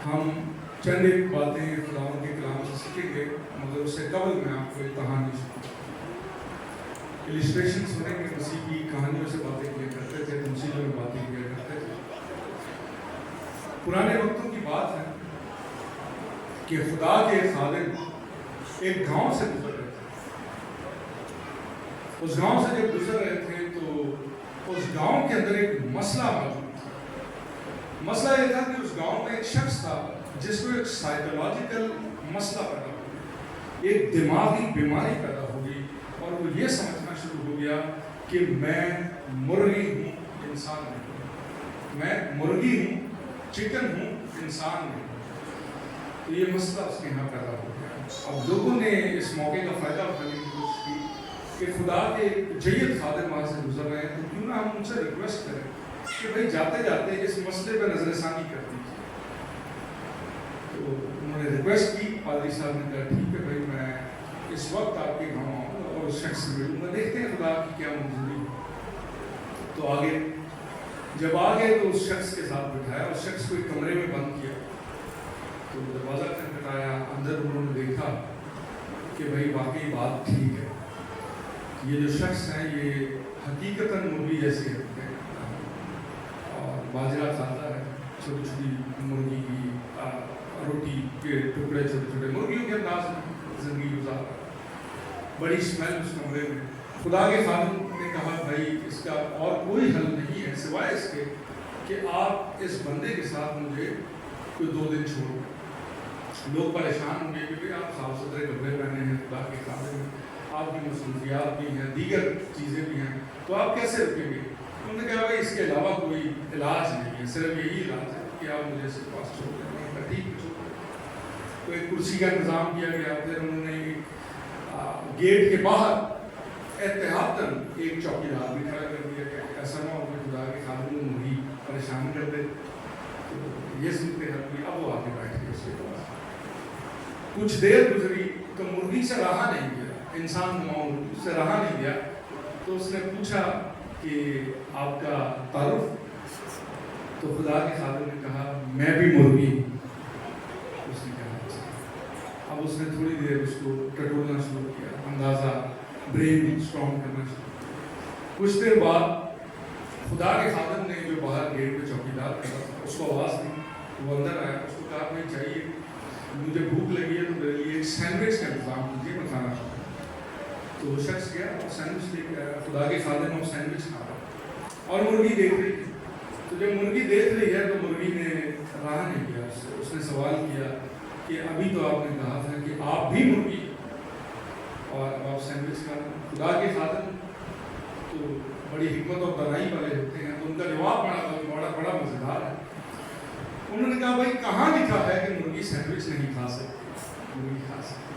ہم چند ایک باتیں خداوند کے کلام سے سیکھیں گے، مگر اس سے قبل میں آپ کو ایک کہانی سناؤں۔ السٹریشن سنیں گے، مسیح کی کہانیوں سے باتیں کیا کرتے تھے، تمثیلوں میں باتیں کیا کرتے تھے۔ پرانے وقتوں کی بات ہے کہ خدا کے خادم ایک گاؤں سے گزر رہے تھے۔ اس گاؤں سے جب گزر رہے تھے تو اس گاؤں کے اندر ایک مسئلہ موجود تھا۔ مسئلہ یہ تھا کہ اس گاؤں میں ایک شخص تھا جس کو ایک سائیکولوجیکل مسئلہ پیدا ہو گیا، ایک دماغی بیماری پیدا ہو گئی، اور وہ یہ سمجھنا شروع ہو گیا کہ میں مرغی ہوں، انسان نہیں ہوں، میں مرغی ہوں، چکن ہوں، انسان نہیں ہوں۔ تو یہ مسئلہ اس کے یہاں پیدا ہو گیا۔ اب لوگوں نے اس موقع کا فائدہ اٹھانے کی کوشش کی کہ خدا کے جید خادم وہاں سے گزر رہے ہیں، تو کیوں نہ ہم ان سے ریکویسٹ کریں کہ بھائی جاتے جاتے اس مسئلے پہ نظر ثانی کر دیجیے۔ تو انہوں نے ریکویسٹ کی، پادری صاحب نے کہا ٹھیک ہے بھائی، میں اس وقت آپ کے گاؤں آؤں گا اور اس شخص سے ملوں گا، دیکھتے ہیں خدا کی کیا منظوری ہے۔ تو آگے جب آگے تو اس شخص کے ساتھ بٹھایا، اس شخص کو ایک کمرے میں بند کیا، تو دروازہ کھٹکھٹایا، اندر انہوں نے دیکھا کہ بھائی واقعی بات ٹھیک ہے، یہ جو شخص ہیں یہ حقیقتاً مرغی جیسی ہے اور باجرہ کھاتا ہے، چھوٹی چھوٹی مرغی کی روٹی کے ٹکڑے، چھوٹے چھوٹے مرغیوں کے انداز میں زندگی گزار رہا ہے، بڑی اسمیل اس کمرے میں۔ خدا کے خادم نے کہا بھائی اس کا اور کوئی حل نہیں ہے سوائے اس کے کہ آپ اس بندے کے ساتھ مجھے کوئی 2 دن چھوڑو۔ لوگ پریشان ہوں گے کہ آپ صاف ستھرے کپڑے پہنے ہیں، خدا کے خادم ہیں، آپ کی مصروفیات بھی ہیں، دیگر چیزیں بھی ہیں، تو آپ کیسے رکیں گے؟ انہوں نے کہا بھائی اس کے علاوہ کوئی علاج نہیں ہے، صرف یہی علاج ہے کہ آپ مجھے اس کے پاس چھوڑ دیں۔ ٹھیک ہے، تو ایک کرسی کا انتظام کیا گیا، پھر انہوں نے گیٹ کے باہر احتیاطاً ایک چوکیدار بھی کھڑا کر دیا کہ ایسا نہ ہو کہ خدا کے خادم کو مرغی پریشان کر دے۔ تو یہ سنتے ہیں اب وہ آ کے بیٹھ گئے اس کے پاس۔ کچھ دیر گزری تو مرغی سے رہا نہیں گیا، انسان مرغی سے رہا نہیں گیا، تو اس نے پوچھا کہ آپ کا تعارف؟ تو خدا کے خادم نے کہا میں بھی مرغی ہوں۔ اس نے کہا اچھا۔ اب اس نے تھوڑی دیر اس کو ٹٹولنا شروع کیا، اندازہ برین اسٹرانگ کرنا شروع کیا۔ کچھ دیر بعد خدا کے خادم نے جو باہر گیٹ پہ چوکیدار کھڑا تھا اس کو آواز دی، وہ اندر آیا، اس کو کہا بھائی چاہیے، مجھے بھوک لگی ہے تو میرے لیے ایک سینڈوچ کا انتظام کیجیے، میں کھانا چاہتا ہوں۔ تو وہ شخص گیا اور سینڈوچ لے کے آیا، خدا کے خادم اور سینڈوچ کھا رہا اور مرغی دیکھ رہی تھی۔ تو جب مرغی دیکھ رہی ہے تو مرغی نے رہا نہیں کیا، اس نے سوال کیا کہ ابھی تو آپ نے کہا تھا کہ آپ بھی مرغی اور اب آپ سینڈوچ کھا رہے ہیں۔ خدا کے خادم تو بڑی حکمت اور دانائی والے ہوتے ہیں، تو ان کا جواب بڑا مزیدار ہے۔ انہوں نے کہا بھائی کہاں لکھا ہے کہ مرغی سینڈوچ نہیں کھا سکتی، مرغی کھا سکتی؟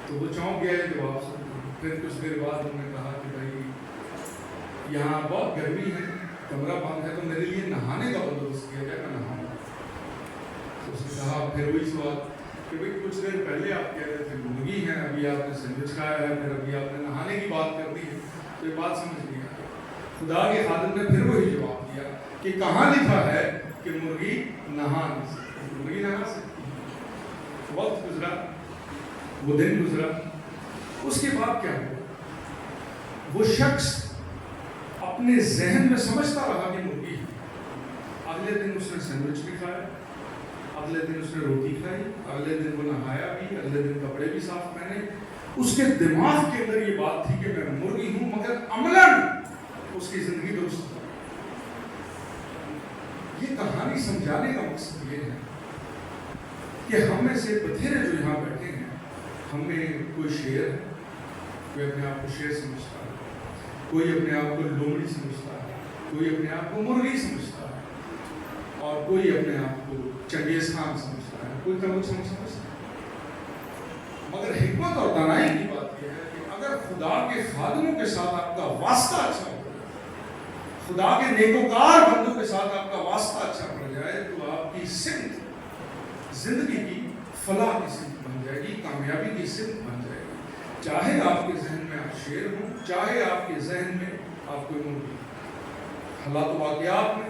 تو وہ چونک گیا جواب سے۔ پھر کچھ دیر بعد انہوں نے کہا کہ بھائی یہاں بہت گرمی ہے، کمرہ بند ہے، تو میرے لیے نہانے کا بندوبست کیا جائے، میں نہاؤں۔ تو اس نے کہا پھر وہی سوال کہ بھائی کچھ دیر پہلے آپ کہہ رہے تھے مرغی ہیں، ابھی آپ نے سینڈوچ کھایا ہے، پھر ابھی آپ نے نہانے کی بات کر دی ہے، تو یہ بات سمجھ نہیں آئی۔ خدا کے خادم نے پھر وہی جواب دیا کہ کہاں لکھا ہے کہ مرغی نہا نہیں سکتی، مرغی نہا سکتی۔ وقت گزرا، وہ دن گزرا، اس کے بعد کیا ہوا؟ وہ شخص اپنے ذہن میں سمجھتا رہا کہ مرغی ہے۔ اگلے دن اس نے سینڈوچ بھی کھایا، اگلے دن اس نے روٹی کھائی، اگلے دن وہ نہایا بھی، اگلے دن کپڑے بھی صاف پہنے۔ اس کے دماغ کے اندر یہ بات تھی کہ میں مرغی ہوں، مگر عملاً اس کی زندگی درست ہے۔ یہ کہانی سمجھانے کا مقصد یہ ہے کہ ہم میں سے بتھیرے جو یہاں بیٹھے ہیں، ہم میں کوئی شیر ہے، کوئی اپنے آپ کو شیر سمجھتا ہے، کوئی اپنے آپ کو لومڑی سمجھتا ہے، کوئی اپنے آپ کو مرغی سمجھتا ہے، اور کوئی اپنے آپ کو چنگیز خان سمجھتا ہے، کوئی کبھی سمجھتا ہے۔ مگر حکمت اور دانائی کی بات یہ ہے کہ اگر خدا کے خادموں کے ساتھ آپ کا واسطہ اچھا ہو، خدا کے نیکوکار بندوں کے ساتھ آپ کا واسطہ اچھا پڑ جائے، تو آپ کی سمت زندگی کی فلاح کی سمت بن جائے گی، کامیابی کی سمت بن جائے گی۔ چاہے آپ کے ذہن میں آپ شیر ہوں، چاہے آپ کے ذہن میں آپ کوئی مرغی، حالات و واقعات میں،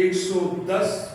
110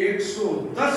110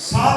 7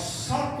7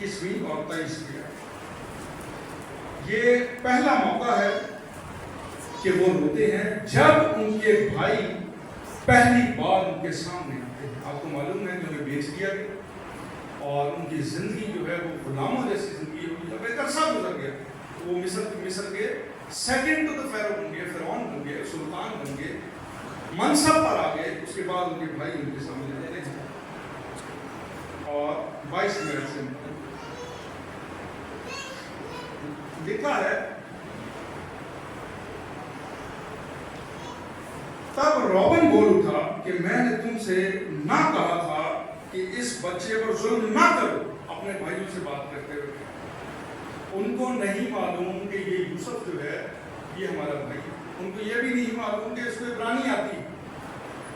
21 اور 23 کی آیت۔ یہ پہلا موقع ہے کہ وہ روتے ہیں جب ان کے بھائی پہلی بار ان کے سامنے آتے ہیں۔ آپ کو معلوم ہے کہ انہیں بیچ دیا گیا اور ان کی زندگی جو ہے وہ غلاموں جیسی زندگی ہوگی۔ جب ایک عرصہ گزر گیا وہ مصر کے سیکنڈ ٹو دا فیرو بن گئے، فرعون بن گئے، سلطان بن گئے، منصب پر آ گئے۔ اس کے بعد ان کے بھائی ان کے سامنے آتے ہیں اور 22 منٹ سے لکھا ہے تب روبن بول اٹھا کہ میں نے تم سے نہ کہا تھا کہ اس بچے پر ظلم نہ کرو۔ اپنے بھائیوں سے بات کرتے ہوئے ان کو نہیں معلوم کہ یہ یوسف جو ہے یہ ہمارا بھائی ہے، ان کو یہ بھی نہیں معلوم کہ اس کو عبرانی آتی،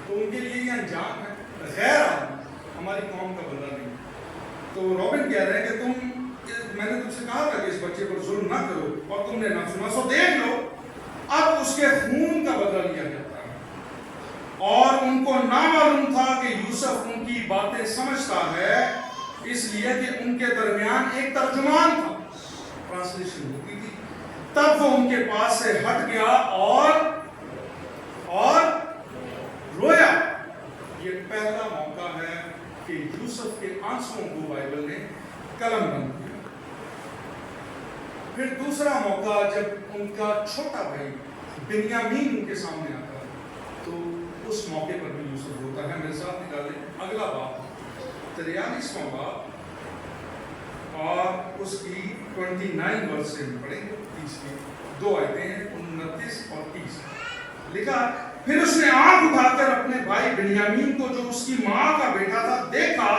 تو ان کے لیے یہ انجام ہے، غیر آدمی، ہماری قوم کا بندہ نہیں۔ تو روبن کہہ رہے ہیں کہ میں نے تم سے کہا تھا کہ اس بچے پر ظلم نہ کرو اور تم نے نہ سنا، سو دیکھ لو اب اس کے خون کا بدلہ لیا جاتا ہے۔ اور ان کو نہ معلوم تھا کہ یوسف ان کی باتیں سمجھتا ہے، اس لیے کہ ان کے درمیان ایک ترجمان تھا، ٹرانسلیشن ہوتی تھی۔ تب وہ ان کے پاس سے ہٹ گیا اور رویا۔ یہ پہلا موقع ہے کہ یوسف کے آنسوؤں کو بائبل نے قلم بند کیا۔ پھر دوسرا موقع جب ان کا چھوٹا بھائی بنیامین ان کے سامنے آتا ہے، تو اس موقع پر بھی یوسف روتا ہے۔ میرے ساتھ نکالیں اگلا باب 43واں باب اور اس کی 29 ورس سے پڑھیں گے، 30 کی 2 آیتیں ہیں، 29 اور 30۔ لکھا پھر اس نے آنکھ اٹھا کر اپنے بھائی بنیامین کو جو اس کی ماں کا بیٹا تھا دیکھا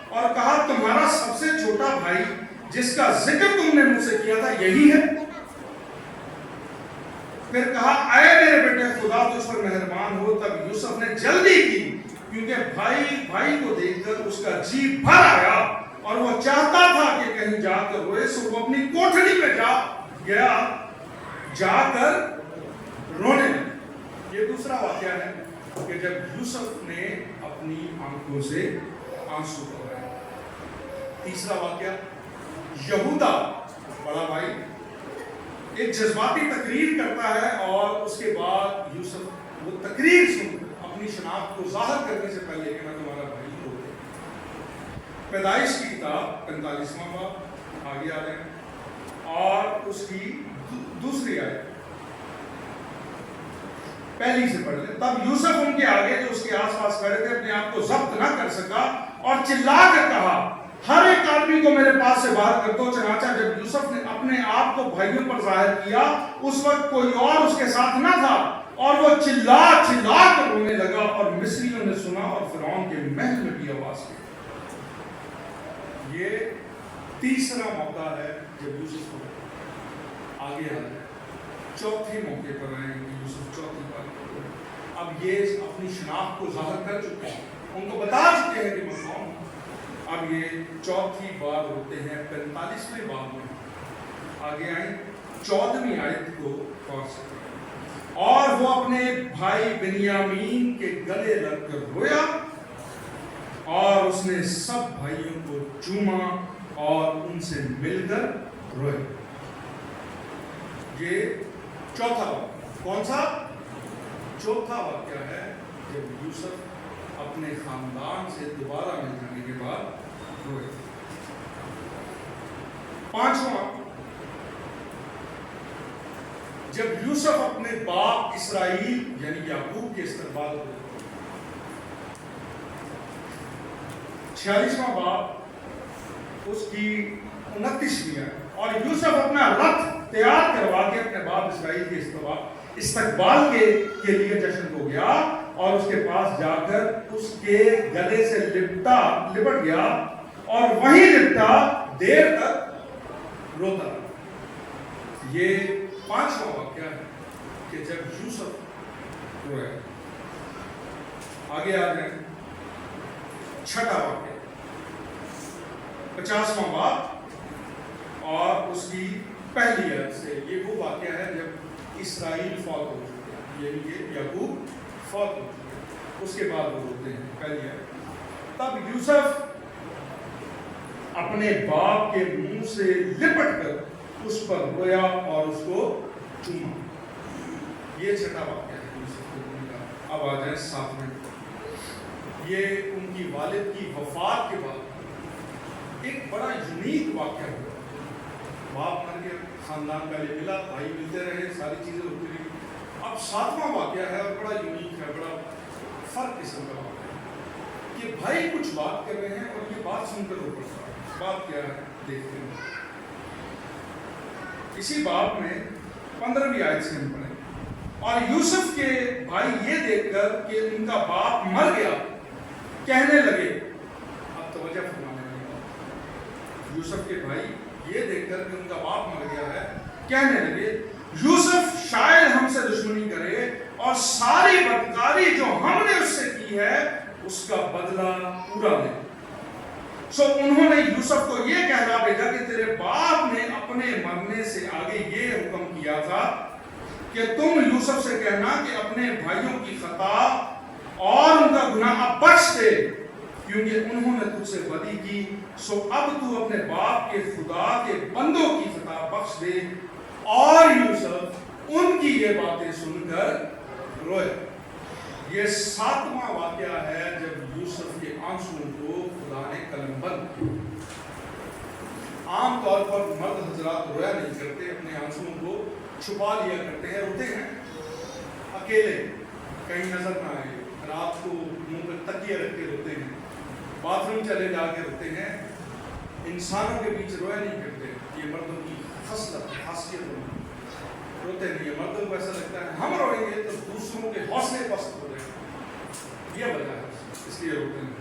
اور کہا تمہارا سب سے چھوٹا بھائی جس کا ذکر تم نے مجھ سے کیا تھا یہی ہے؟ پھر کہا اے میرے بیٹے خدا تجھ پر مہربان ہو۔ تب یوسف نے جلدی کی کیونکہ بھائی کو دیکھ کر اس کا جی بھر آیا اور وہ چاہتا تھا کہ کہیں جا کر روئے، سو وہ اپنی کوٹھڑی پہ جا کر رونے لگا۔ یہ دوسرا واقعہ ہے کہ جب یوسف نے اپنی آنکھوں سے آنسو بہائے۔ تیسرا واقعہ یہودا بڑا بھائی ایک جذباتی تقریر کرتا ہے اور اس کے بعد یوسف وہ تقریر سن اپنی شناخت کو ظاہر کرنے سے پہلے کہ میں تمہارا بھائی ہوں۔ پیدائش کی کتاب 45واں باب آگے آ رہے اور اس کی دوسری آیت پہلی سے پڑھ لیں۔ تب یوسف ان کے آگے جو اس کے آس پاس کھڑے تھے اپنے آپ کو ضبط نہ کر سکا اور چلا کر کہا ہر ایک آدمی کو میرے پاس سے باہر کر دو۔ چنانچہ جب یوسف نے اپنے آپ کو بھائیوں پر ظاہر کیا اس وقت کوئی اور اس کے ساتھ نہ تھا اور وہ چلا کر رونے لگا اور مصریوں نے سنا اور فرعون کے محل میں بھی آواز کی۔ یہ تیسرا موقع ہے جب یوسف کو آگے آ رہے۔ چوتھے موقع پر آئے کہ یوسف چوتھی بار اب یہ اپنی شناخت کو ظاہر کر چکے ہیں، ان کو بتا چکے ہیں کہ میں کون ہوں۔ اب یہ چوتھی بار ہوتے ہیں 45ویں باب میں۔ آگے آئیں 14ویں آیت کو غور سے پڑھیں۔ اور وہ اپنے بھائی بنیامین کے گلے لگ کر رویا اور اس نے سب بھائیوں کو چوما اور ان سے مل کر روئے۔ یہ چوتھا واقعہ کون سا؟ چوتھا واقعہ ہے جب یوسف اپنے خاندان سے دوبارہ مل جانے کے بعد روئے۔ پانچواں جب یوسف اپنے باپ اسرائیل یعنی یعقوب کے استقبال کو 46واں باب اس کی 29ویں اور یوسف اپنا رتھ تیار کروا کے اپنے باپ اسرائیل کے استقبال کے لیے جشن کو گیا اور اس کے پاس جا کر اس کے گلے سے لپٹ گیا اور وہیں لپٹا دیر تک روتا رہا۔ یہ پانچواں واقعہ ہے کہ جب یوسف روئے۔ آگے آ جائیں چھٹا واقعہ 50واں باب اور اس کی پہلی آیت سے۔ یہ وہ واقعہ ہے جب اسرائیل فوت ہو چکے ہیں، یعنی کہ یعقوب فوت ہو چکے ہیں، اس کے بعد وہ روتے ہیں۔ پہلی آیت تب یوسف اپنے باپ کے منہ سے لپٹ کر اس پر رویا اور اس کو چوما۔ یہ چھٹا واقعہ ہے یوسف کے دن کا۔ اب آ جائیں ساتویں۔ یہ ان کی والد کی وفات کے بعد ایک بڑا یونیک واقعہ ہوا۔ باپ مر گیا، خاندان پہلے ملا، بھائی ملتے رہے، ساری چیزیں ہوتی رہی۔ اب ساتواں واقعہ ہے اور بڑا یونیک ہے، بڑا فرق قسم کا واقعہ ہے کہ بھائی کچھ بات کر رہے ہیں اور یہ بات سن کر رو پڑتا ہے۔ بات کیا ہے دیکھتے ہیں۔ اسی باب میں 15ویں آیت سے ہم پڑھیں۔ اور یوسف کے بھائی یہ دیکھ کر کہ ان کا باپ مر گیا کہنے لگے، اب توجہ فرمانے لگے، یوسف کے بھائی یہ دیکھ کر کہ ان کا باپ مر گیا ہے کہنے لگے، یوسف شاید ہم سے دشمنی کرے اور ساری بدکاری جو ہم نے اس سے کی ہے اس کا بدلہ پورا لے۔ سو انہوں نے یوسف کو یہ کہنا بھیجا کہ تیرے باپ نے اپنے مرنے سے آگے یہ حکم کیا تھا کہ تم یوسف سے کہنا کہ اپنے بھائیوں کی خطا اور ان کا گناہ اب بخش دے، کیونکہ انہوں نے تجھ سے بدی کی۔ سو اب تو اپنے باپ کے خدا کے بندوں کی خطا بخش دے۔ اور یوسف ان کی یہ باتیں سن کر روئے۔ یہ ساتواں واقعہ ہے جب یوسف کے آنسوؤں کو خدا نے قلم بند کیا۔ عام طور پر مرد حضرات رویا نہیں کرتے، اپنے آنسوؤں کو چھپا لیا کرتے ہیں، روتے ہیں اکیلے، کہیں نظر نہ آئے، رات کو منہ پر تکیے رکھ کے روتے ہیں، باتھ روم چلے جا کے روتے ہیں۔ انسانوں کے بیچ رویا نہیں کرتے، یہ مردوں کی خصلت خاصیت ہوتی ہے، روتے نہیں ہیں۔ مردوں کو ایسا لگتا ہے ہم روئیں گے تو دوسروں کے حوصلے پست ہو جائیں گے، یہ وجہ ہے اس لیے روتے ہیں۔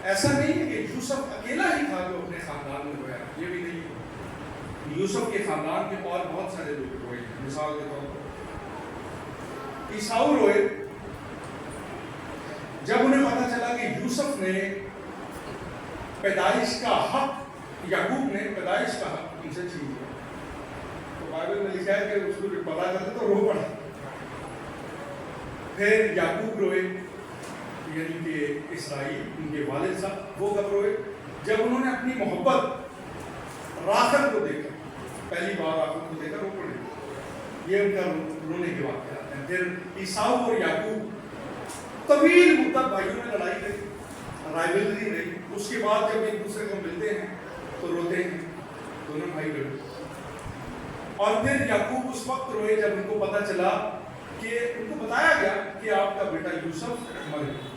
ایسا نہیں ہے کہ یوسف اکیلا ہی تھا جو اپنے خاندان میں رویا، یہ بھی نہیں ہے، یوسف کے خاندان کے اور بہت سارے لوگ روئے۔ مثال کے طور پر عیساؤ روئے جب انہیں پتا چلا کہ یوسف نے پیدائش کا حق، یعقوب نے پیدائش کا حق ان سے چھین لیا۔ تو بائبل میں لکھا ہے کہ اس کو جب پتا چلا تو رو پڑا۔ پھر یعقوب روئے، یعنی کہ اسرائیل ان کے والد صاحب، وہ کب روئے؟ جب انہوں نے اپنی محبت راحل کو دیکھا، پہلی بار راحل کو دیکھا رو پڑے۔ یہ ان کا رونے کے واقعات ہیں۔ پھر عیساؤ اور یعقوب طویل مدت بھائیوں میں لڑائی رہی، رائولری رہی، اس کے بعد جب ایک دوسرے کو ملتے ہیں تو روتے ہیں، دونوں بھائی لڑے۔ اور پھر یعقوب اس وقت روئے جب ان کو پتا چلا کہ ان کو بتایا گیا کہ آپ کا بیٹا یوسف مر گیا۔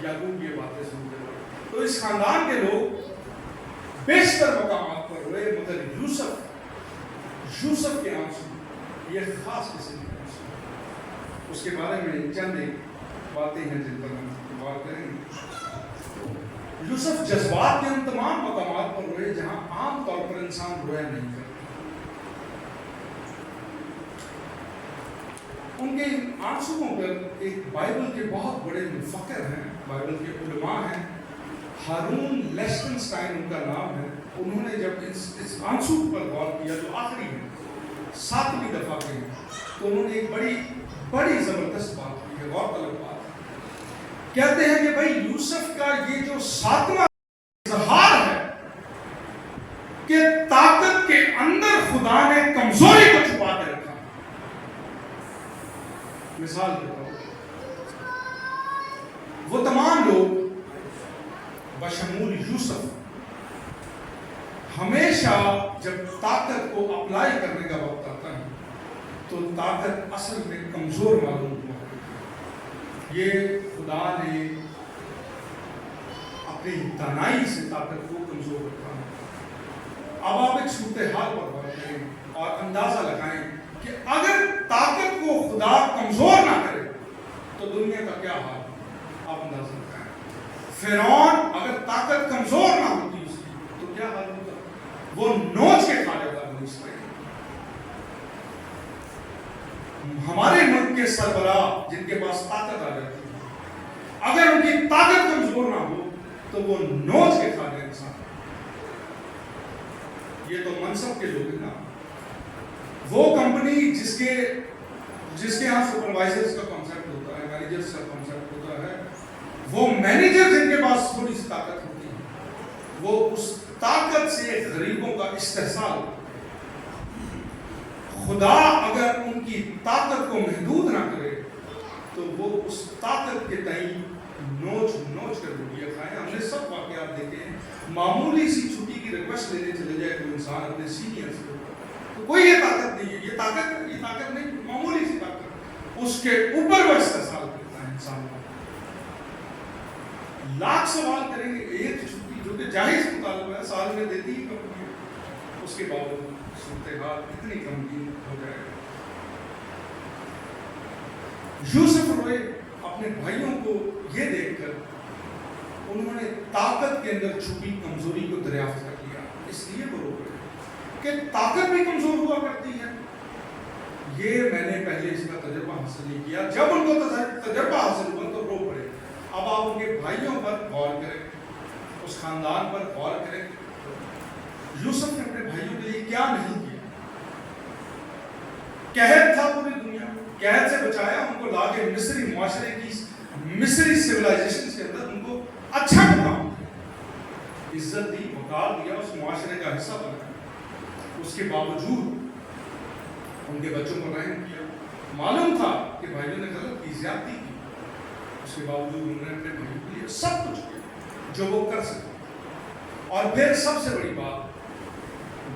یعقوب یہ باتیں سن کر روئے۔ تو اس خاندان کے لوگ بیشتر مقامات پر روئے، مگر یوسف کے آنسو یہ خاص قسم کے آنسو۔ اس کے بارے میں چند ایک باتیں ہیں جن پر ہم غور کریں گے۔ یوسف جذبات کے ان تمام مقامات پر روئے جہاں عام طور پر انسان رویا نہیں کرتا۔ ان کے آنسوؤں پر ایک بائبل کے بہت بڑے مفکر ہیں، بائبل کے علماء ہیں، ہارون لیسٹنسٹائن ان کا نام ہے۔ انہوں نے جب اس آنسو پر غور کیا جو آخری ہے، 7ویں دفعہ کے ہیں، تو انہوں نے ایک بڑی زبردست بات کی ہے، غور طلب بات۔ کہتے ہیں کہ بھائی یوسف کا یہ جو 7واں اظہار ہے کہ طاقت کے اندر خدا نے کمزوری کو چھپا کے رکھا۔ مثال کے طور پر وہ تمام لوگ بشمول یوسف ہمیشہ جب طاقت کو اپلائی کرنے کا وقت آتا ہے تو طاقت اصل میں کمزور معلوم ہوا۔ یہ خدا نے اپنی دانائی سے طاقت کو کمزور رکھا ہے۔ اب آپ ایک صورتحال پر غور کریں اور اندازہ لگائیں کہ اگر طاقت کو خدا کمزور نہ کرے تو دنیا کا کیا حال ہے؟ آپ اندازہ لگائیں۔ فرعون اگر طاقت کمزور نہ ہوتی اس کی تو کیا حال ہوتا؟ وہ نوچ کے کھا جاتا بنی اسرائیل۔ ہمارے ملک کے سربراہ جن کے پاس طاقت آ جاتی ہے، اگر ان کی طاقت کمزور نہ ہو تو وہ نوچ کے کھا جائے انسان۔ یہ تو منصب کے لوگ ہیں نا۔ وہ کمپنی جس کے ہاں سپروائزرز کا کانسیپٹ ہوتا ہے، مینیجرز کا کانسیپٹ ہوتا ہے، وہ مینیجر جن کے پاس تھوڑی سی طاقت ہوتی ہے وہ اس طاقت سے غریبوں کا استحصال، خدا اگر ان کی طاقت کو محدود نہ کرے تو وہ اس طاقت کے تئیں نوچ کر روٹیاں کھائیں۔ ہم نے سب واقعات دیکھے ہیں، معمولی سی چھٹی کی ریکویسٹ لینے چلے جائے کوئی انسان اپنے سینئر سے، تو کوئی یہ طاقت نہیں ہے، یہ طاقت نہیں، معمولی سی طاقت، اس کے اوپر وہ استحصال کرتا ہے انسان کو۔ لاکھ سوال کریں گے، ایک چھٹی جو کہ جائز مطالبہ ہے سال میں دیتی ہی کمپنی، اس کے باوجود صورتحال اتنی غمگین ہو جائے گا۔ یوسف روئے اپنے بھائیوں کو یہ دیکھ کر، انہوں نے طاقت کے اندر چھپی کمزوری کو دریافت کر لیا، اس لیے وہ رو رہے کہ طاقت بھی کمزور ہوا کرتی ہے۔ یہ میں نے پہلے اس کا تجربہ حاصل نہیں کیا، جب ان کو تجربہ حاصل ہوا تو رو پڑے۔ اب آپ ان کے بھائیوں پر غور کریں، اس خاندان پر غور کریں، یوسف نے اپنے بھائیوں کے لیے کیا نہیں کیا۔ قحط تھا پوری دنیا، قحط سے بچایا، ان کو لا کے مصری معاشرے کی، مصری سیولائزیشن کے اندر ان کو اچھا مقام دیا، عزت دی، وقار دیا، اس معاشرے کا حصہ بنا۔ اس کے باوجود ان کے بچوں کو رحم کیا، معلوم تھا کہ بھائیوں نے غلط کی، زیادتی کی، اس کے باوجود انہوں نے اپنے بھائیوں کے لیے سب کچھ کیا جو وہ کر سکتے۔ اور پھر سب سے بڑی بات،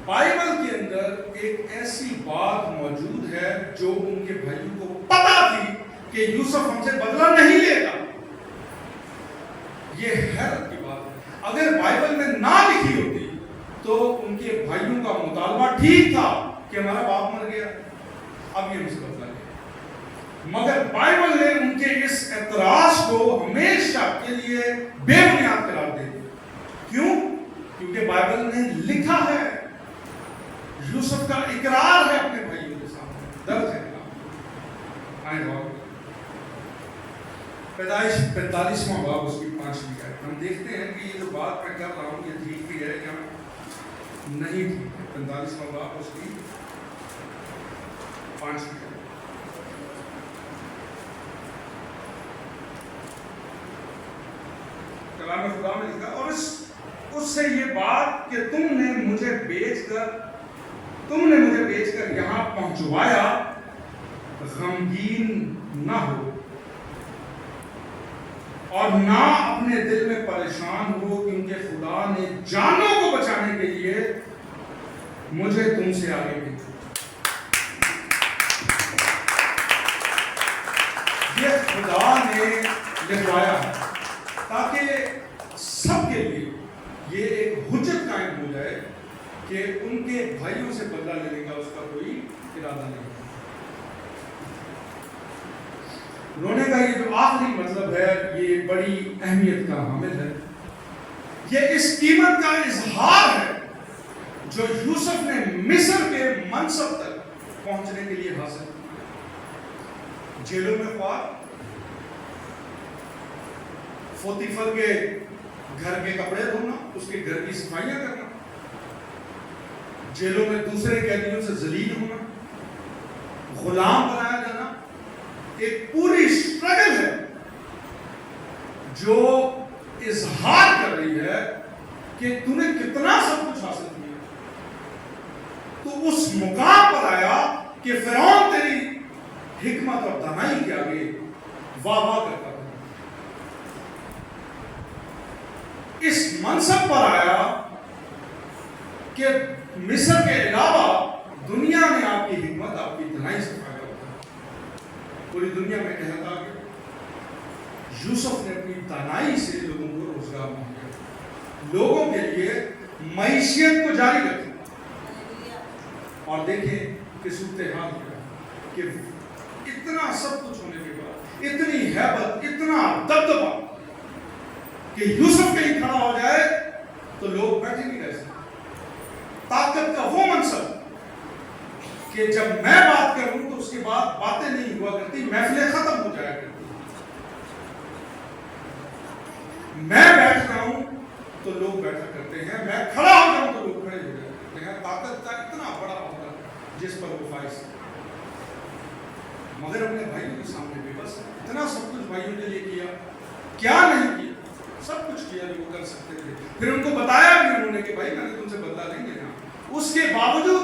بائبل کے اندر ایک ایسی بات موجود ہے جو ان کے بھائیوں کو پتا تھی کہ یوسف ہم سے بدلہ نہیں لے گا۔ یہ حیرت کی بات ہے، اگر بائبل میں نہ لکھی ہوتی تو ان کے بھائیوں کا مطالبہ ٹھیک تھا کہ ہمارا باپ مر گیا، اب یہ ہم سے بدلہ لے، مگر بائبل نے ان کے اس اعتراض کو ہمیشہ کے لیے بے بنیاد قرار دے دیا۔ کیوں؟ کیونکہ بائبل نے لکھا ہے، یوسف کا اقرار ہے اپنے بھائیوں کے سامنے، درج ہے۔ آئیں غور کریں، پیدائش 45واں باب اس کی 5ویں آیت، ہم دیکھتے ہیں کہ یہ جو بات میں کر رہا ہوں یہ ٹھیک بھی ہے یا نہیں ٹھیک ہے۔ 45واں باب اس کی 5ویں آیت، کلام خدا میں لکھا، اور اس سے یہ بات کہ تم نے مجھے بیچ کر یہاں پہنچوایا، غمگین نہ ہو اور نہ اپنے دل میں پریشان ہو، کیونکہ خدا نے جانوں کو بچانے کے لیے مجھے تم سے آگے بھیجا۔ یہ خدا نے لکھوایا ہے تاکہ سب کے لیے یہ ایک حجت قائم ہو جائے کہ ان کے بھائیوں سے بدلہ لینے کا اس کا کوئی ارادہ نہیں۔ رونے کا یہ جو آخری مطلب ہے یہ بڑی اہمیت کا حامل ہے، یہ اس قیمت کا اظہار ہے جو یوسف نے مصر کے منصب تک پہنچنے کے لیے حاصل کیا۔ جیلوں میں خوار، پوتیفر کے گھر کے کپڑے دھونا، اس کے گھر کی صفائیاں کرنا، جیلوں میں دوسرے قیدیوں سے ذلیل ہونا، غلام بنایا جانا، ایک پوری سٹرگل ہے جو اظہار کر رہی ہے کہ تو نے کتنا سب کچھ حاصل کیا، تو اس مقام پر آیا کہ فرعون تیری حکمت اور دانائی کے آگے واہ واہ کرتا تھا، اس منصب پر آیا کہ مصر کے علاوہ دنیا میں آپ کی حکمت، آپ کی دانائی سے فائدہ ہوتا ہے، پوری دنیا میں کہتا کہ یوسف نے اپنی دانائی سے لوگوں کو روزگار مہیا، لوگوں کے لیے معیشت کو جاری رکھا۔ اور دیکھیں کہ صورتحال کیا کہ اتنا سب کچھ ہونے کے بعد، اتنی ہیبت، اتنا دبدبا کہ یوسف کہیں کھڑا ہو جائے تو لوگ بیٹھے نہیں رہ سکتے، طاقت کا وہ منصب کہ جب میں بات کروں تو اس کے بعد باتیں نہیں ہوا کرتی، محفلیں ختم ہو جایا کرتی، میں بیٹھ رہا ہوں تو لوگ بیٹھا کرتے ہیں، میں کھڑا ہو جاؤں تو لوگ کھڑے ہو جایا کرتے ہیں، طاقت کا اتنا بڑا عہدہ جس پر وہ فائز ہے، مگر اپنے بھائیوں کے سامنے بے بس ہے۔ اتنا سب کچھ بھائیوں کے لیے کیا، کیا نہیں کیا، سب کچھ کیا جو وہ کر سکتے تھے. پھر ان کو بتایا بھی انہوں نے کہ بھائی میں نے تم سے بدلہ نہیں لینا. اس کے باوجود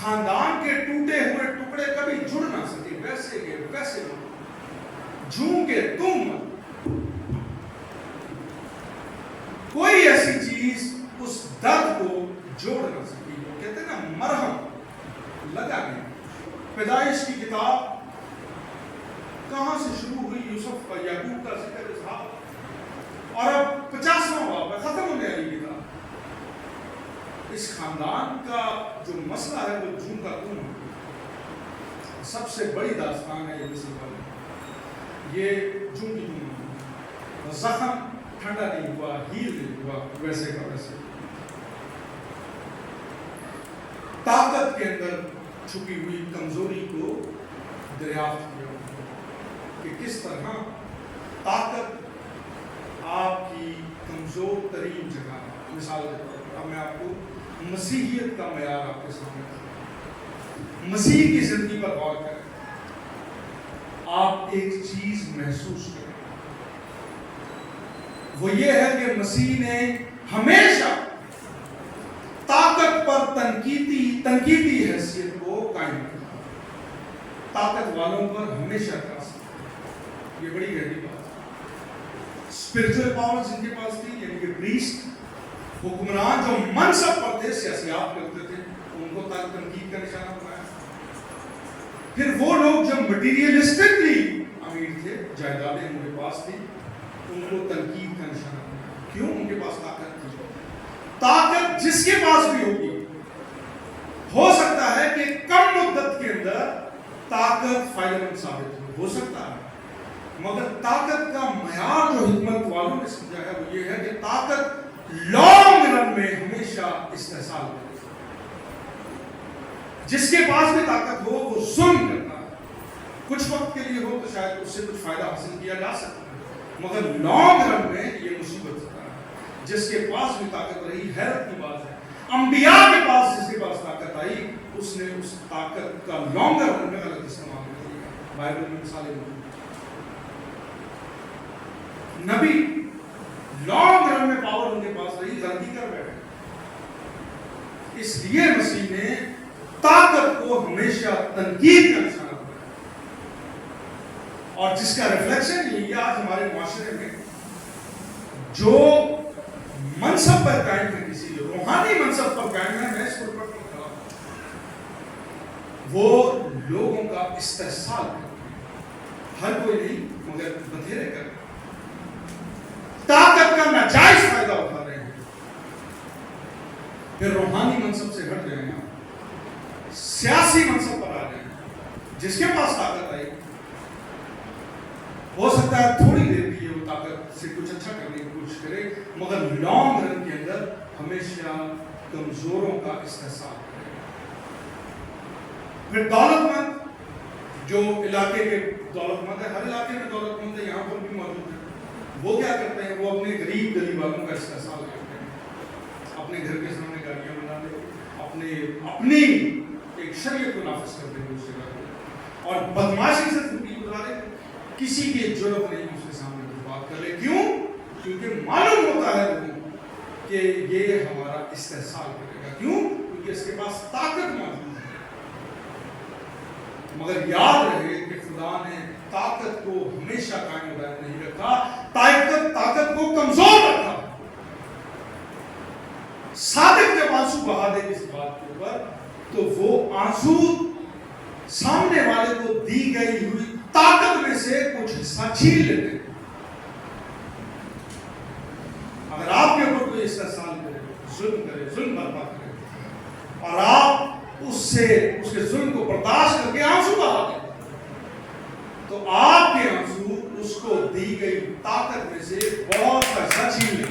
خاندان کے ٹوٹے ہوئے ٹکڑے کبھی جڑ نہ سکے, ویسے کے ویسے جھوم کے تم. کوئی ایسی چیز اس درد کو جوڑ نہ سکی. وہ کہتے ہیں نا مرہم لگا نہیں. پیدائش کی کتاب کہاں سے شروع ہوئی, یوسف کا یعقوب کا ذکر اظہار, اور اب 50واں باب ہے, ختم ہونے والی کتاب. اس خاندان کا جو مسئلہ ہے وہ جھوم کا تم ہے. سب سے بڑی داستان ہے یہ مصر والی, یہ جھوم کی تم. زخم ٹھنڈا نہیں ہوا, ہیل نہیں ہوا, ویسے کا ویسے. طاقت کے اندر چھپی ہوئی کمزوری کو دریافت کیا کہ کس طرح طاقت آپ کی کمزور ترین جگہ. مثال کے طور پر اب میں آپ کو مسیحیت کا معیار آپ کے سامنے رکھوں. مسیح کی زندگی پر غور کریں. آپ ایک چیز محسوس کریں, وہ یہ ہے کہ مسیح نے ہمیشہ طاقت پر تنقیدی حیثیت کو قائم کیا. طاقت والوں پر ہمیشہ اعتراض کیا. یہ بڑی گہری بات ہے. اسپرچل پاور جن کے پاس تھی, یعنی کہ پریسٹ, حکمران جو منصب پر تھے, سیاسیات کرتے تھے, ان کو تنقید کا نشانہ بنایا. پھر وہ لوگ جو مٹیریلسٹکلی امیر تھے, جائیدادیں ان کے پاس تھی, ان کو تنقید کا نشانہ بنایا. کیوں؟ ان کے پاس طاقت تھی. طاقت جس کے پاس بھی ہوگی, ہو سکتا ہے کہ کم مدت کے اندر طاقت فائدہ مند ثابت ہو سکتا ہے, مگر طاقت کا معیار جو حکمت والوں نے سمجھا ہے وہ یہ ہے کہ طاقت لانگ رن میں ہمیشہ استحصال کرے. جس کے پاس بھی طاقت ہو وہ ظلم کرتا ہے. کچھ وقت کے لیے ہو تو شاید اس سے کچھ فائدہ حاصل کیا جا سکتا ہے, مگر لانگ رن میں یہ مصیبت ہوتا ہے. جس کے پاس بھی طاقت رہی, حیرت کی بات ہے, انبیاء کے پاس جس کے پاس طاقت آئی, اس نے اس طاقت کا لانگر رن میں غلط استعمال کر دیا. بائبل میں مثالیں موجود. نبی لانگ رن میں پاور ان کے پاس رہی, غلطی کر بیٹھے. اس لیے مسیح نے طاقت کو ہمیشہ تنقید کا نشانہ بنایا, اور جس کا ریفلیکشن یہی ہے آج ہمارے معاشرے میں. جو منصب پر قائم ہے, کسی روحانی منصب پر قائم ہے, میں اس کو پر کھڑا ہوں, وہ لوگوں کا استحصال کرتے ہیں. ہر کوئی نہیں مگر بتھیرے کرتے ہیں. طاقت کا ناجائز فائدہ اٹھا رہے ہیں. پھر روحانی منصب سے ہٹ گئے ہیں, سیاسی منصب پر آ گئے ہیں. جس کے پاس طاقت آئی, ہو سکتا ہے تھوڑی دیر بھی وہ طاقت سے کچھ اچھا کرنے کی کوشش کرے, مگر لانگ رن کے اندر ہمیشہ کمزوروں کا استحصال کرے. پھر دولت مند جو علاقے کے دولت مند ہے, ہر علاقے میں دولت مند ہے, یہاں پر بھی موجود ہے. وہ کیا کرتے ہیں, وہ اپنے غریب والوں کا استحصال کرتے ہیں. اپنے گھر کے سامنے گاڑیاں بنا دے, اپنی ایک شریعت کو نافذ کرتے ہیں اس جگہ کو, اور بدماشی سے زندگی گزارے. کسی کی جرأت نہیں اس کے سامنے کچھ بات کر لے. کیوں؟ کیونکہ معلوم ہوتا ہے لوگوں کہ یہ ہمارا استحصال کرے گا. کیوں؟ کیونکہ اس کے پاس طاقت موجود ہے. مگر یاد رہے کہ خدا نے طاقت کو ہمیشہ قائم و دائم نہیں رکھا, طاقت کو کمزور رکھا. صادق جب آنسو بہا دے کسی بات کے اوپر, تو وہ آنسو سامنے والے کو دی گئی ہوئی طاقت میں سے کچھ حصہ چھین لیتے ہیں. اگر آپ کے اوپر کوئی استحصال کرے, ظلم برپا کرے, اور آپ اس کے ظلم کو برداشت کر کے آنسو بہا دیں, تو آپ کے آنسو اس کو دی گئی طاقت میں سے بہت سا حصہ چھین لیں.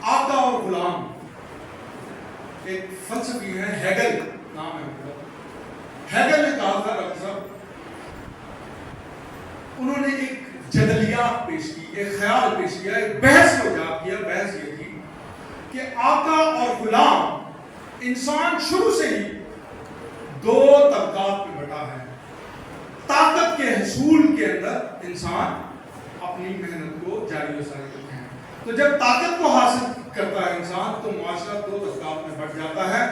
آقا اور غلام ایک فلسفی ہے, ہیگل نام ہے. ہیگل نے کہا تھا, ڈاکٹر صاحب, انہوں نے ایک جدلیات پیش کی, ایک خیال پیش کیا, ایک بحث کو ایجاد کیا. بحث یہ تھی کہ آقا اور غلام انسان شروع سے ہی دو طبقات میں بٹا ہے. طاقت کے حصول کے اندر انسان اپنی محنت کو جاری و ساری رکھتے ہیں. تو جب طاقت کو حاصل کرتا ہے انسان تو معاشرہ دو طبقات میں بٹ جاتا ہے.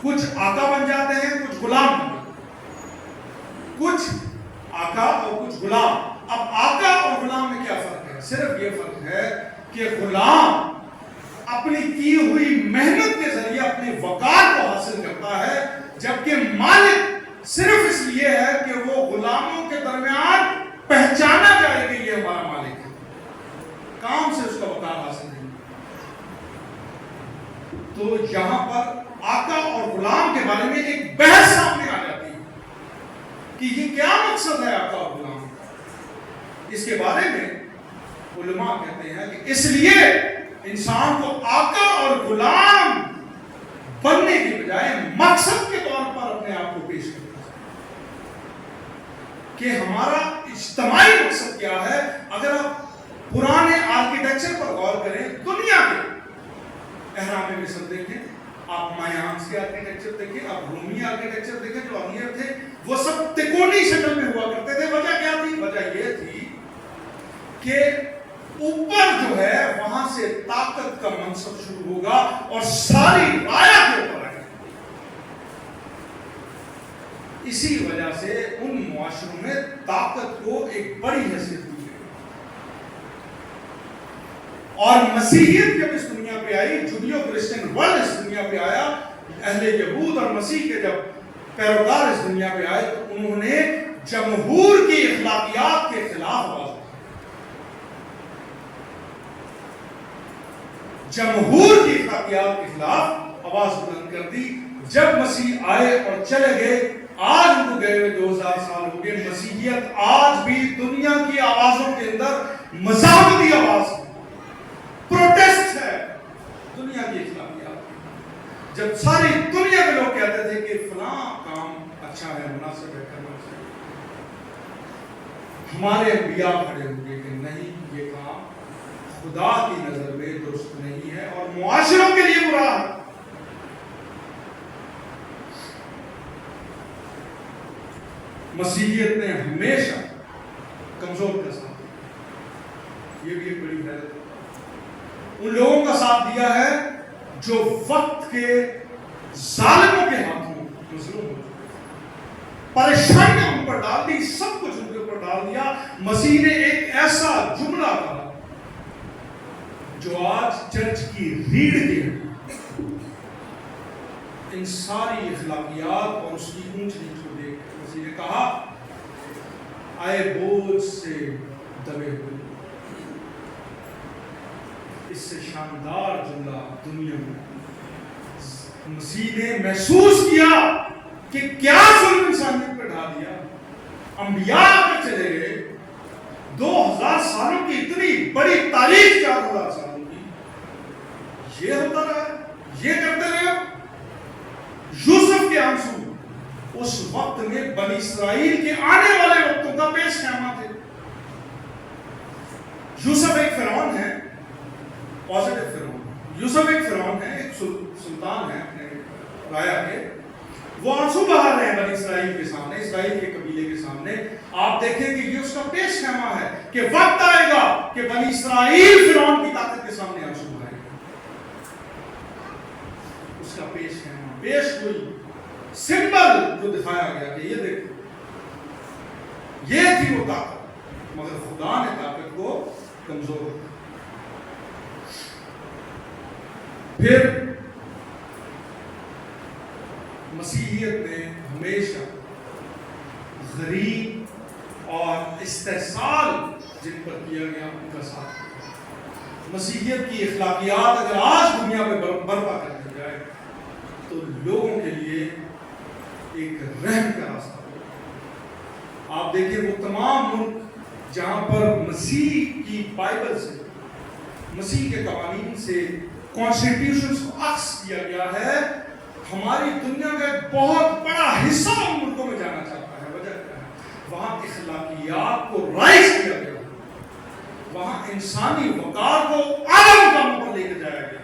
کچھ آقا بن جاتے ہیں, کچھ غلام بن جاتے ہیں. کچھ آقا اور کچھ غلام. اب آقا اور غلام میں کیا فرق ہے؟ صرف یہ فرق ہے کہ غلام اپنی کی ہوئی محنت کے ذریعے اپنی وقار کو حاصل کرتا ہے, جبکہ مالک صرف اس لیے ہے کہ وہ غلاموں کے درمیان پہچانا جائے کہ یہ ہمارا مالک ہے, کام سے اس کا وقار حاصل نہیں. تو یہاں پر آقا اور غلام کے بارے میں ایک بحث سامنے آ جاتی ہے کہ یہ کیا مقصد ہے آقا اور غلام کا. اس کے بارے میں علماء کہتے ہیں کہ اس لیے انسان کو آقا اور غلام بننے کی بجائے مقصد کے طور پر اپنے آپ کو پیش کرنا ہے کہ ہمارا اجتماعی مقصد کیا ہے. اگر آپ پرانے آرکیٹیکچر پر غور کریں, دنیا کے اہرام مصر دیکھیں, آپ مایانس کے آرکیٹیکچر دیکھیں, آپ رومی آرکیٹیکچر دیکھیں جو امیر تھے, وہ سب تکونی شکل میں ہوا کرتے تھے. وجہ کیا تھی؟ وجہ یہ تھی کہ اوپر جو ہے وہاں سے طاقت کا منصب شروع ہوگا اور ساری رایا کے اوپر آئے. اسی وجہ سے ان معاشروں میں طاقت کو ایک بڑی حیثیت دی گئی. اور مسیحیت جب اس دنیا پہ آئی, جوڈیو کرسچن ورلڈ اس دنیا پہ آیا, اہل یہود اور مسیح کے جب پیروکار اس دنیا پہ آئے تو انہوں نے جمہور کی اخلاقیات کے خلاف آواز اٹھائی. جمہور کی اخلاقیات کے خلاف آواز بلند کر دی. جب مسیح آئے اور چلے گئے, آج ان کو گئے ہوئے 2000 سال ہو گئے, مسیحیت آج بھی دنیا کی آوازوں کے اندر مزاحمتی آواز ہے, پروٹیسٹ ہے دنیا کی اخلاقیات. جب ساری دنیا کے لوگ کہتے تھے کہ فلاں کام اچھا ہے, مناسب ہے, کرنا چاہیے, ہمارے انبیاء کھڑے ہوں گے کہ نہیں یہ کام خدا کی نظر میں درست نہیں ہے اور معاشروں کے لیے برا ہے. مسیحیت نے ہمیشہ کمزور کا ساتھ دیا. یہ بھی ایک بڑی حیرت ہے. ان لوگوں کا ساتھ دیا ہے جو وقت کے ظالموں کے ہاتھوں مظلوم ہو چکے, پریشانیاں ان پر ڈال دی, سب کچھ ان کے اوپر ڈال دیا. مسیح نے ایک ایسا جملہ کہا جو آج چرچ کی ریڑھ کے ان ساری اخلاقیات اور اس کی اونچ نیچ کو دیکھ کر مسیح نے کہا, آئے بوجھ سے دبے ہوئے. اس سے شاندار جملہ دنیا میں مسیح نے محسوس کیا کہ کیا ظلم انسانیت پر ڈھا دیا. انبیاء پر چلے گئے, 2000 سالوں کی اتنی بڑی تاریخ, 4000 سالوں کی, یہ ہوتا رہا, یہ کرتے رہے. یوسف کے آنسو اس وقت میں بنی اسرائیل کے آنے والے وقتوں کا پیش خیمہ تھے. یوسف ایک فرعون ہے, پازیٹو فرعون. یوسف ایک فرعون ہے, ایک سلطان ہے اپنے رایا کے. وہ آنسو بہا رہے ہیں بنی اسرائیل کے سامنے, اسرائیل کے قبیلے کے سامنے. آپ دیکھیں کہ یہ اس کا پیش خیمہ ہے کہ وقت آئے گا کہ بنی اسرائیل فرعون کی طاقت کے سامنے آنسو بہائے گا. اس کا پیش خیمہ, پیش کوئی سمبل جو دکھایا گیا کہ یہ دیکھو, یہ تھی وہ طاقت. مگر خدا نے طاقت کو کمزور کیا. پھر مسیحیت نے ہمیشہ غریب اور استحصال جن پر کیا گیا ان کا ساتھ دیا. مسیحیت کی اخلاقیات اگر آج دنیا میں برپا کر دی جائے تو لوگوں کے لیے ایک رحم کا راستہ ہوگا. آپ دیکھیں وہ تمام ملک جہاں پر مسیح کی بائبل سے, مسیح کے قوانین سے کانسٹیٹیوشنز کو عکس کیا گیا ہے, ہماری دنیا کا ایک بہت بڑا حصہ ان ملکوں میں جانا چاہتا ہے. وجہ کیا ہے؟ وہاں اخلاقیات کو رائز کیا گیا, وہاں انسانی وقار کو اعلیٰ مقام پر لے کے جایا گیا.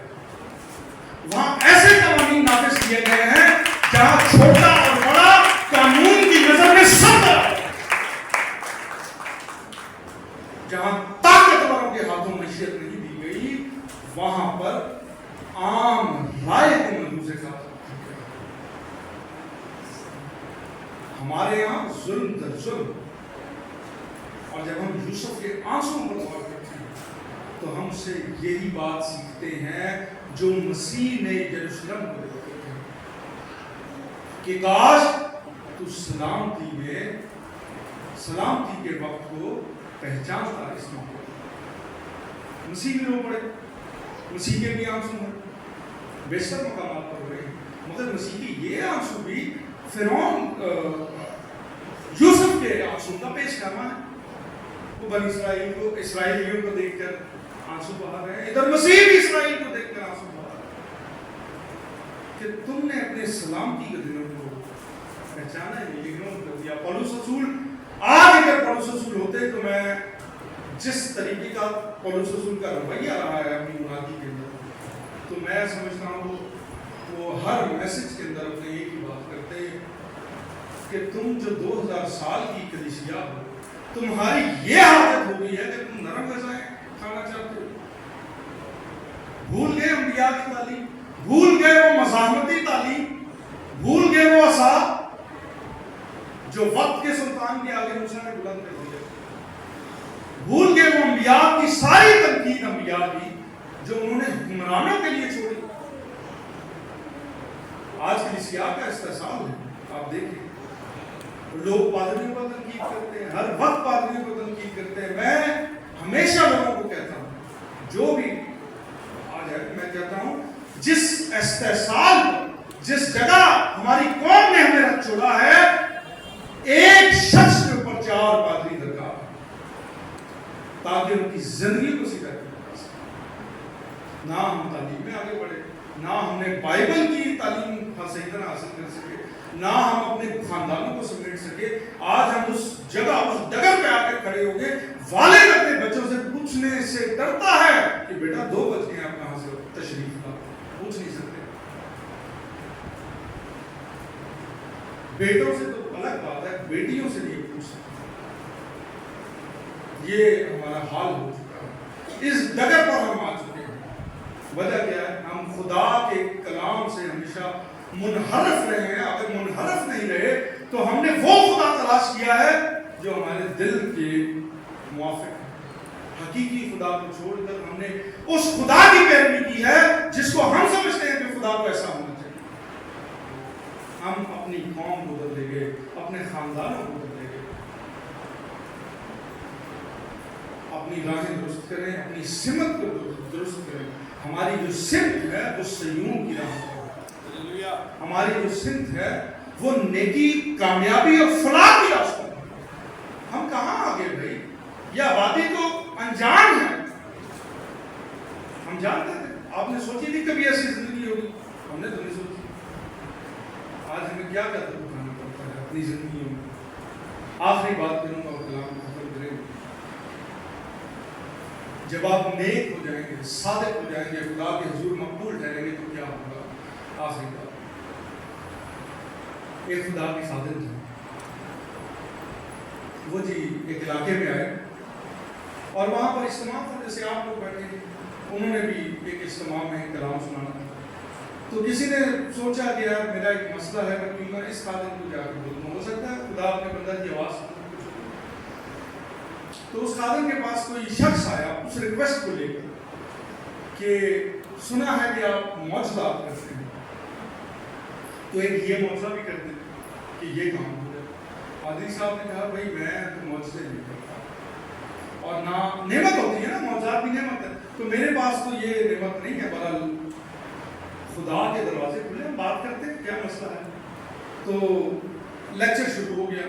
وہاں ایسے قوانین نافذ کیے گئے ہیں جہاں چھوٹا اور بڑا جہاں طاقتوروں کے ہاتھوں معیشت نہیں دی گئی وہاں پر عام رائے کو ملحوظ خاطر ہمارے یہاں ظلم در ظلم. اور جب ہم یوسف کے آنسوں پر غور کرتے ہیں تو ہم سے یہی بات سیکھتے ہیں جو مسیح نے یروشلم کو دیکھتے ہیں کہ کاش تو سلامتی کے وقت کو پہچانتا اس موقع. مسیح بھی رو پڑے, مسیح کے بھی آنسو ہیں, بیشتر مقامات پر ہوئے, مگر مسیح کی یہ آنسو بھی فرعون یوسف کے آنسو کا پیش کرنا ہے. وہ بنی اسرائیلیوں کو دیکھ کر آنسو بہا رہے ہیں, ادھر مسیح بھی اسرائیل کو دیکھ کر آنسو بہا رہے ہیں کہ تم نے اپنے سلامتی کے دنوں کو پہچانا ہی نہیں, اگنور کر دیا. پولس رسول آج اگر پولس رسول ہوتے تو میں جس طریقے کا پولس رسول کا رویہ رہا ہے اپنی منادی کے اندر, تو میں سمجھتا ہوں وہ ہر میسج کے اندر اپنے ایک ہی بات کرتے کہ تم جو 2000 سال کی کلیسیا ہو, تمہاری یہ عادت ہو گئی ہے کہ تم نرم غذائیں کھانا چاہتے ہو. بھول گئے انبیاء کی تعلیم, بھول گئے وہ مزاحمتی تعلیم, بھول گئے وہ عصا جو وقت کے سلطان کے آگے موسیٰ نے بلند کر دیا, بھول گئے وہ انبیاء کی ساری تنقید انبیاء کی جو انہوں نے حکمرانوں کے لیے چھوڑی. آج کلیسیا کا استحصال ہے, آپ دیکھیں لوگ پادریوں کو تنقید کرتے ہیں, ہر وقت پادریوں کو تنقید کرتے ہیں. میں ہمیشہ لوگوں کو کہتا ہوں جو بھی آ جائے, میں کہتا ہوں جس استحصال جس جگہ ہماری قوم نے ہمیں رکھ چھوڑا ہے, ایک شخص کے اوپر 4 پادری درکار ہے تاکہ ان کی زندگی کو سیدھا کیا جا سکے. نہ ہم تعلیم میں آگے بڑھے, نہ ہم نے بائبل کی تعلیم صحیح طرح حاصل کر سکے, نہ ہم اپنے خاندانوں کو سمیٹ سکے. آج ہم اس جگہ اس ڈگر پہ آ کر کھڑے ہو گئے. والد اپنے بچوں سے پوچھنے سے ڈرتا ہے کہ بیٹا 2 بج گئے, آپ کہاں سے تشریف لا, پوچھ نہیں سکتے. بیٹوں سے تو الگ بات ہے, بیٹیوں سے نہیں پوچھ سکتے. یہ ہمارا حال ہو چکا ہے, اس ڈگر پر ہم آ چکے ہیں. وجہ کیا ہے؟ ہم خدا کے کلام سے ہمیشہ منحرف رہے ہیں. اگر منحرف نہیں رہے تو ہم نے وہ خدا تلاش کیا ہے جو ہمارے دل کے موافق ہے. حقیقی خدا کو چھوڑ کر ہم نے اس خدا کی پیروی کی ہے جس کو ہم سمجھتے ہیں کہ خدا کو ایسا ہونا چاہیے. ہم اپنی قوم کو بدلیں گے, اپنے خاندانوں کو بدلیں گے, اپنی راہیں درست کریں, اپنی سمت کو درست کریں. ہماری جو سمت ہے وہ صیون کی راہ ہے. ہماری جو سمت ہے وہ نیکی, کامیابی اور فلاح کی راستہ ہے. ہم کہاں آگے بھائی, یہ آبادی تو انجان ہے. ہم جانتے تھے, آپ نے سوچی تھی کبھی ایسی زندگی ہوگی؟ ہم نے تو نہیں سوچی. آج ہمیں کیا قدر اٹھانا پڑتا ہے اپنی زندگیوں میں. آخری بات کروں گا اور کلام ختم کریں گے. جب آپ نیک ہو جائیں گے, صادق ہو جائیں گے, خدا کے حضور مقبول ٹھہریں گے تو کیا ہوگا؟ آخری بات, ایک خدا کی خادم تھے, وہ جی ایک علاقے میں آئے اور وہاں پر اجتماع تھا جیسے آپ لوگ بیٹھے ہیں. انہوں نے بھی ایک اجتماع میں کلام سنانا تھا. تو کسی نے سوچا کہ یار میرا ایک مسئلہ ہے, میں کیوں نہ اس خادم کو جا کے بولوں. ہو سکتا ہے خدا اپنے بندہ کی آواز سن. تو اس خادم کے پاس کوئی شخص آیا اس ریکویسٹ کو لے کر کہ سنا ہے کہ آپ معجزات کرتے ہیں, تو ایک یہ معجزہ بھی کرتے ہیں کہ یہ کام ہو جائے. پادری صاحب نے کہا بھائی میں تو معجزے نہیں کرتا, اور نہ نعمت ہوتی ہے نا, معجزات بھی نعمت ہے, تو میرے پاس تو یہ نعمت نہیں ہے. بہرحال خدا کے دروازے کھلے, ہم بات کرتے ہیں کیا مسئلہ ہے. تو لیکچر شروع ہو گیا.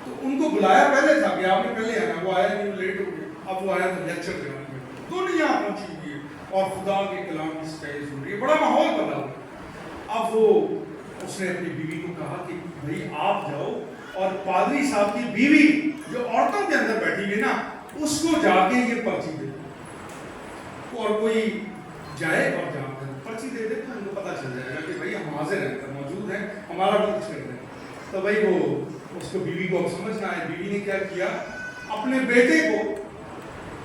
تو ان کو بلایا پہلے تھا کہ آپ نے پہلے آنا, وہ آیا نہیں, لیٹ ہو گیا. اب وہ آیا تو لیکچر دینا ہے, دنیا پہنچی ہوئی ہے اور خدا کے کلام کی سچائی سن رہی ہے. بڑا ماحول بنا ہوا. اب وہ اس نے اپنی بیوی کو کہا کہ بھائی آپ جاؤ اور پادری صاحب کی بیوی جو عورتوں کے اندر بیٹھی ہوئی نا, اس کو جا کے یہ پرچی دے دو. اور کوئی جائے اور جا کر پرچی دے دے تو ان کو پتہ چل جائے گا کہ بھائی ہم حاضر ہیں, موجود ہیں, ہمارا بھی کچھ کر رہے ہیں. تو بھائی وہ اس کو بیوی کو اب سمجھنا ہے. بیوی نے کیا کیا, اپنے بیٹے کو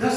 10